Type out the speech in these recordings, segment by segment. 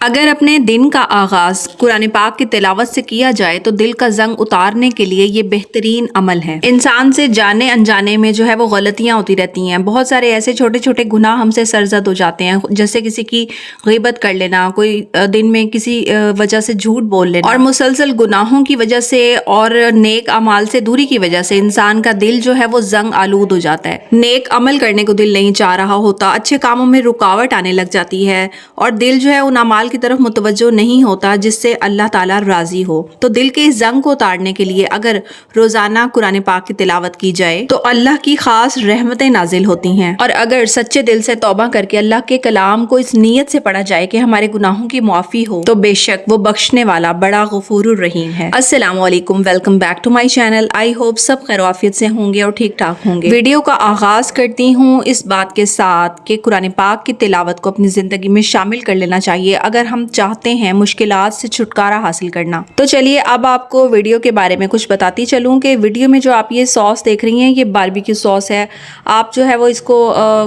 अगर अपने दिन का आगाज कुरान पाक की तिलावत से किया जाए तो दिल का जंग उतारने के लिए ये बेहतरीन अमल है। इंसान से जाने अनजाने में जो है वो गलतियां होती रहती हैं। बहुत सारे ऐसे छोटे छोटे गुनाह हमसे सरजद हो जाते हैं, जैसे किसी की गीबत कर लेना, कोई दिन में किसी वजह से झूठ बोल लेना, और मुसलसल गुनाहों की वजह से और नेक अमाल से दूरी की वजह से इंसान का दिल जो है वो जंग आलूद हो जाता है। नेक अमल करने को दिल नहीं चाह रहा होता, अच्छे कामों में रुकावट आने लग जाती है और दिल जो है उन अमाल की तरफ मुतवज्जो नहीं होता जिससे अल्लाह ताला राजी हो। तो दिल के इस जंग को उतारने के लिए अगर रोजाना कुरान पाक की तिलावत की जाए तो अल्लाह की खास रहमतें नाजिल होती हैं। और अगर सच्चे दिल से तौबा करके अल्लाह के कलाम को इस नीयत से पढ़ा जाए कि हमारे गुनाहों की मुआफी हो, तो बेशक वो बख्शने वाला बड़ा गफूरुर रहीम है। अस्सलाम वालेकुम, welcome back to my channel. I hope सब खैरियत से होंगे और ठीक ठाक होंगे। वीडियो का आगाज करती हूँ इस बात के साथ कि कुरान पाक की तिलावत को अपनी जिंदगी में शामिल कर लेना चाहिए अगर हम चाहते हैं मुश्किलात से छुटकारा हासिल करना। तो चलिए अब आपको वीडियो के बारे में कुछ बताती चलूं कि वीडियो में जो आप ये सॉस देख रही हैं ये बारबेक्यू सॉस है। आप जो है वो इसको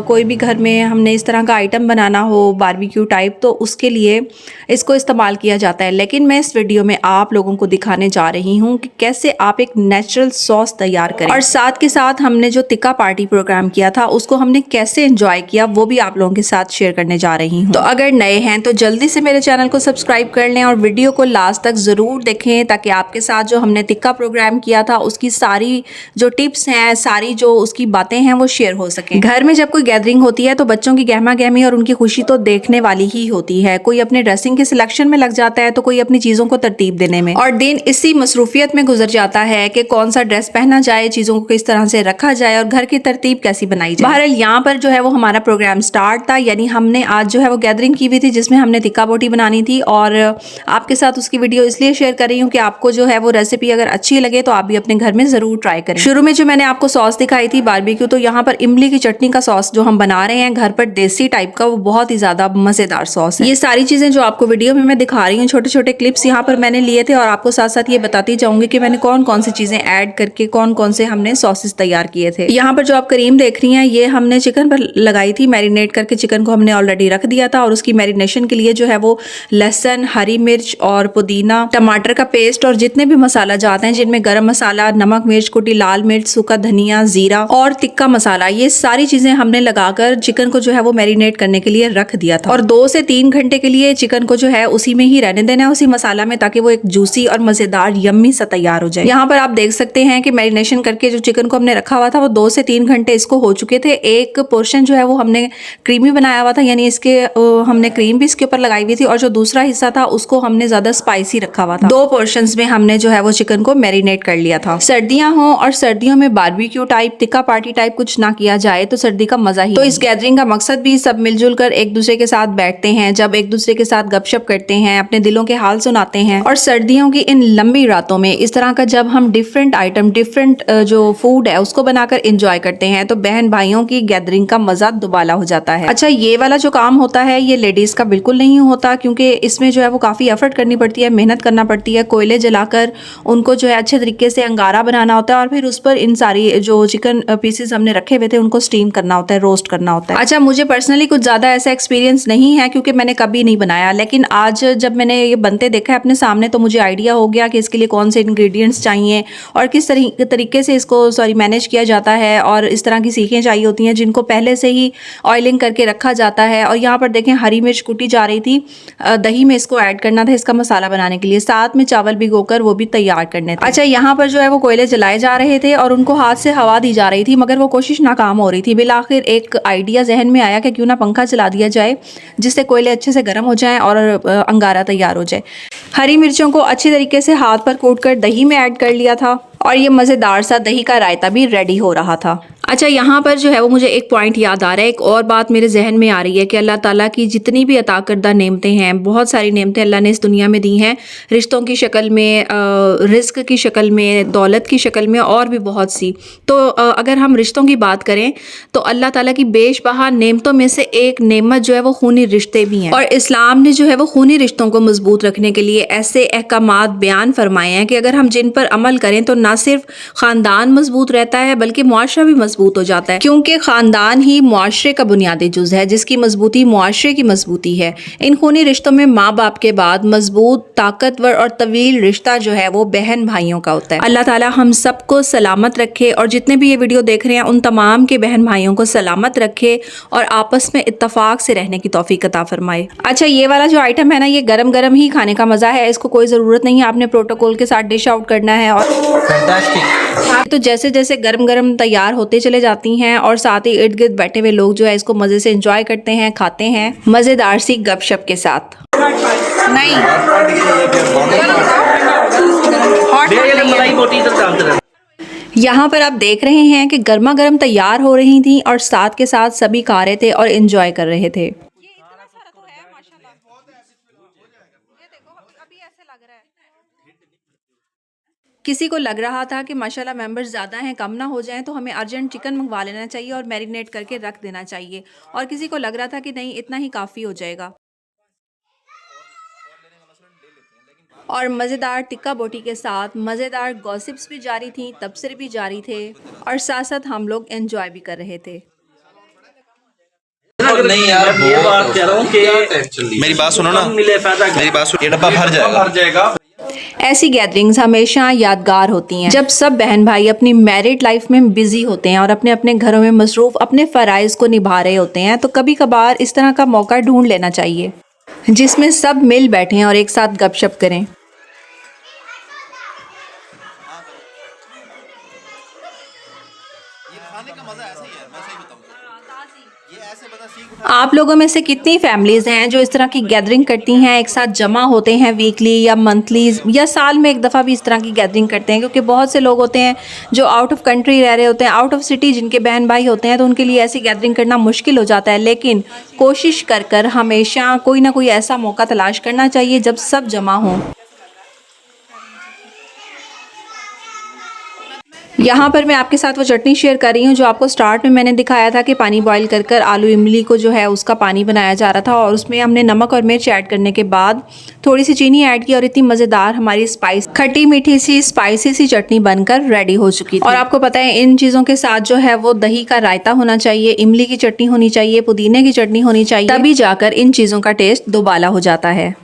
कोई भी घर में हमने इस तरह का आइटम बनाना हो बारबेक्यू टाइप, तो उसके लिए इसको इस्तेमाल किया जाता है। लेकिन मैं इस वीडियो में आप लोगों को दिखाने जा रही हूँ कि कैसे आप एक नेचुरल सॉस तैयार करें, और साथ के साथ हमने जो तिक्का पार्टी प्रोग्राम किया था उसको हमने कैसे एंजॉय किया वो भी आप लोगों के साथ शेयर करने जा रही हूँ। तो अगर नए हैं तो जल्दी से मेरे चैनल को सब्सक्राइब कर लें और वीडियो को लास्ट तक जरूर देखें ताकि आपके साथ जो हमने तिक्का प्रोग्राम किया था उसकी सारी जो टिप्स हैं, सारी जो उसकी बातें हैं वो शेयर हो सके। घर में जब कोई गैदरिंग होती है तो बच्चों की गहमा गहमी और उनकी खुशी तो देखने वाली ही होती है। कोई अपने ड्रेसिंग के सिलेक्शन में लग जाता है तो कोई अपनी चीजों को तरतीब देने में, और दिन इसी मसरूफियत में गुजर जाता है कि कौन सा ड्रेस पहना जाए, चीजों को किस तरह से रखा जाए और घर की तरतीब कैसी बनाई जाए। बहरहाल यहाँ पर जो है वो हमारा प्रोग्राम स्टार्ट था, यानी हमने आज जो है वो गैदरिंग की हुई थी जिसमें हमने तिक्का बोटी बनानी थी, और आपके साथ उसकी वीडियो इसलिए शेयर कर रही हूँ कि आपको जो है वो रेसिपी अगर अच्छी लगे तो आप भी अपने घर में जरूर ट्राई करें। शुरू में जो मैंने आपको सॉस दिखाई थी बारबेक्यू, तो यहाँ पर इमली की चटनी का सॉस जो हम बना रहे हैं घर पर देसी टाइप का, वो बहुत ही ज्यादा मजेदार सॉस है। ये सारी चीजें जो आपको वीडियो में मैं दिखा रही हूँ, छोटे छोटे क्लिप्स यहाँ पर मैंने लिए थे, और आपको साथ साथ ये बताती जाऊंगी कि मैंने कौन कौन सी चीजें ऐड करके कौन कौन से हमने सॉसेस तैयार किए थे। यहाँ पर जो आप क्रीम देख रही हैं ये हमने चिकन पर लगाई थी, मैरिनेट करके चिकन को हमने ऑलरेडी रख दिया था, और उसकी मैरिनेशन के लिए जो है वो लहसुन, हरी मिर्च और पुदीना, टमाटर का पेस्ट और जितने भी मसाला जाते हैं जिनमें गरम मसाला, नमक, मिर्च कुटी, लाल मिर्च, सूखा धनिया, जीरा और तिक्का मसाला, ये सारी चीजें हमने लगाकर चिकन को जो है वो मैरिनेट करने के लिए रख दिया था। और 2 से 3 घंटे के लिए चिकन को जो है उसी में ही रहने देना है, उसी मसाला में, ताकि वो एक जूसी और मजेदार यम्मी सा तैयार हो जाए। यहाँ पर आप देख सकते हैं कि मैरिनेशन करके जो चिकन को हमने रखा हुआ था वो 2 से 3 घंटे इसको हो चुके थे। एक पोर्शन जो है वो हमने क्रीमी बनाया हुआ था, यानी इसके हमने क्रीम भी इसके ऊपर लगाई हुई थी, और जो दूसरा हिस्सा था उसको हमने ज्यादा स्पाइसी रखा हुआ था। 2 पोर्शंस में हमने जो है वो चिकन को मैरिनेट कर लिया था। सर्दियां हो और सर्दियों में बारबेक्यू टाइप, तिक्का पार्टी टाइप कुछ ना किया जाए तो सर्दी का मजा ही। तो इस गैदरिंग का मकसद भी सब मिलजुल कर एक दूसरे के साथ बैठते हैं, जब एक दूसरे के साथ गपशप करते हैं, अपने दिलों के हाल सुनाते हैं, और सर्दियों की इन लंबी रातों में इस तरह का जब हम डिफरेंट आइटम, डिफरेंट जो फूड है उसको बनाकर एंजॉय करते हैं तो बहन भाइयों की गैदरिंग का मजा दुबाला हो जाता है। अच्छा, ये वाला जो काम होता है ये लेडीज का बिल्कुल नहीं होता, क्योंकि इसमें जो है वो काफी एफर्ट करनी पड़ती है, मेहनत करना पड़ती है। कोयले जलाकर उनको जो है अच्छे तरीके से अंगारा बनाना होता है, और फिर उस पर इन सारी जो चिकन पीसेस हमने रखे हुए थे उनको स्टीम करना होता है, रोस्ट करना होता है। अच्छा, मुझे पर्सनली कुछ ज्यादा ऐसा एक्सपीरियंस नहीं है क्योंकि मैंने कभी नहीं बनाया, लेकिन आज जब मैंने ये बनते देखा है अपने सामने तो मुझे आइडिया हो गया कि इसके लिए कौन से इंग्रेडिएंट्स चाहिए और किस तरीके से इसको मैनेज किया जाता है, और इस तरह की सीखें चाहिए होती हैं जिनको पहले से ही ऑयलिंग करके रखा जाता है। और यहाँ पर देखें हरी मिर्च कुटी जा रही थी, दही में इसको ऐड करना था इसका मसाला बनाने के लिए, साथ में चावल भिगोकर वो भी तैयार करने थे। अच्छा, यहाँ पर जो है वो कोयले जलाए जा रहे थे और उनको हाथ से हवा दी जा रही थी, मगर वो कोशिश नाकाम हो रही थी। बिलाखिर एक आइडिया जहन में आया कि क्यों ना पंखा चला दिया जाए जिससे कोयले अच्छे से गर्म हो जाएं और अंगारा तैयार हो जाए। हरी मिर्चों को अच्छी तरीके से हाथ पर कूटकर दही में ऐड कर लिया था, और ये मज़ेदार सा दही का रायता भी रेडी हो रहा था। अच्छा, यहाँ पर जो है वो मुझे एक पॉइंट याद आ रहा है, एक और बात मेरे जहन में आ रही है कि अल्लाह ताला की जितनी भी अता करदा नेमतें हैं, बहुत सारी नेमतें अल्लाह ने इस दुनिया में दी हैं, रिश्तों की शक्ल में, रिस्क की शक्ल में, दौलत की शक्ल में, और भी बहुत सी। तो अगर हम रिश्तों की बात करें तो अल्लाह ताला की बेशबहा नेमतों में से एक नेमत जो है वो खूनी रिश्ते भी हैं, और इस्लाम ने जो है वो खूनी रिश्तों को मजबूत रखने के लिए ऐसे अहकामात बयान फरमाए हैं कि अगर हम जिन पर अमल करें तो ना सिर्फ ख़ानदान मजबूत रहता है बल्कि मुआशरा भी मजबूत मजबूत हो जाता है, क्योंकि खानदान ही मुआशरे का बुनियादी जुज है, जिसकी मजबूती मुआशरे की मजबूती है। इन खूनी रिश्तों में माँ बाप के बाद मजबूत, ताकतवर और तवील रिश्ता जो है वो बहन भाइयों का होता है। अल्लाह ताला हम सबको सलामत रखे और जितने भी ये वीडियो देख रहे हैं उन तमाम के बहन भाइयों को सलामत रखे और आपस में इत्तफाक से रहने की तौफीक अता फरमाए। अच्छा, ये वाला जो आइटम है ना, ये गरम गरम ही खाने का मजा है, इसको कोई ज़रूरत नहीं है आपने प्रोटोकॉल के साथ डिश आउट करना है। और तो जैसे जैसे गरम गरम तैयार होते चले जाती हैं और साथ ही इर्द गिर्द बैठे हुए लोग जो है इसको मज़े से इंजॉय करते हैं, खाते हैं मज़ेदार सी गपशप के साथ। नहीं, यहाँ पर आप देख रहे हैं कि गर्मा गर्म तैयार हो रही थी और साथ के साथ सभी खा रहे थे और इंजॉय कर रहे थे। किसी को लग रहा था कि माशाल्लाह मेंबर्स ज़्यादा हैं, कम ना हो जाएं, तो हमें अर्जेंट चिकन मंगवा लेना चाहिए और मैरिनेट करके रख देना चाहिए। और किसी को लग रहा था कि नहीं, इतना ही काफ़ी हो जाएगा। और मज़ेदार टिक्का बोटी के साथ मज़ेदार गॉसिप्स भी जारी थी, तबसरे भी जारी थे और साथ साथ हम लोग एंजॉय भी कर रहे थे। नहीं यार, ये बात कह रहा हूँ कि मेरी बात सुनो ना, मेरी बात सुनो, ये डब्बा भर जाएगा। ऐसी गैदरिंग्स हमेशा यादगार होती हैं जब सब बहन भाई अपनी मैरिड लाइफ में बिजी होते हैं और अपने अपने घरों में मसरूफ अपने फ़राइज़ को निभा रहे होते हैं। तो कभी कभार इस तरह का मौका ढूंढ लेना चाहिए जिसमें सब मिल बैठें और एक साथ गपशप करें। आप लोगों में से कितनी फैमिलीज़ हैं जो इस तरह की गैदरिंग करती हैं, एक साथ जमा होते हैं वीकली या मंथली या साल में एक दफ़ा भी इस तरह की गैदरिंग करते हैं? क्योंकि बहुत से लोग होते हैं जो आउट ऑफ कंट्री रह रहे होते हैं, आउट ऑफ सिटी, जिनके बहन भाई होते हैं, तो उनके लिए ऐसी गैदरिंग करना मुश्किल हो जाता है। लेकिन कोशिश कर कर हमेशा कोई ना कोई ऐसा मौका तलाश करना चाहिए जब सब जमा हों। यहाँ पर मैं आपके साथ वो चटनी शेयर कर रही हूँ जो आपको स्टार्ट में मैंने दिखाया था कि पानी बॉईल कर कर आलू इमली को जो है उसका पानी बनाया जा रहा था और उसमें हमने नमक और मिर्च ऐड करने के बाद थोड़ी सी चीनी ऐड की और इतनी मज़ेदार हमारी खट्टी मीठी सी स्पाइसी सी चटनी बनकर रेडी हो चुकी थी। और आपको पता है इन चीज़ों के साथ जो है वो दही का रायता होना चाहिए, इमली की चटनी होनी चाहिए, पुदीने की चटनी होनी चाहिए, तभी जाकर इन चीज़ों का टेस्ट दोबाला हो जाता है।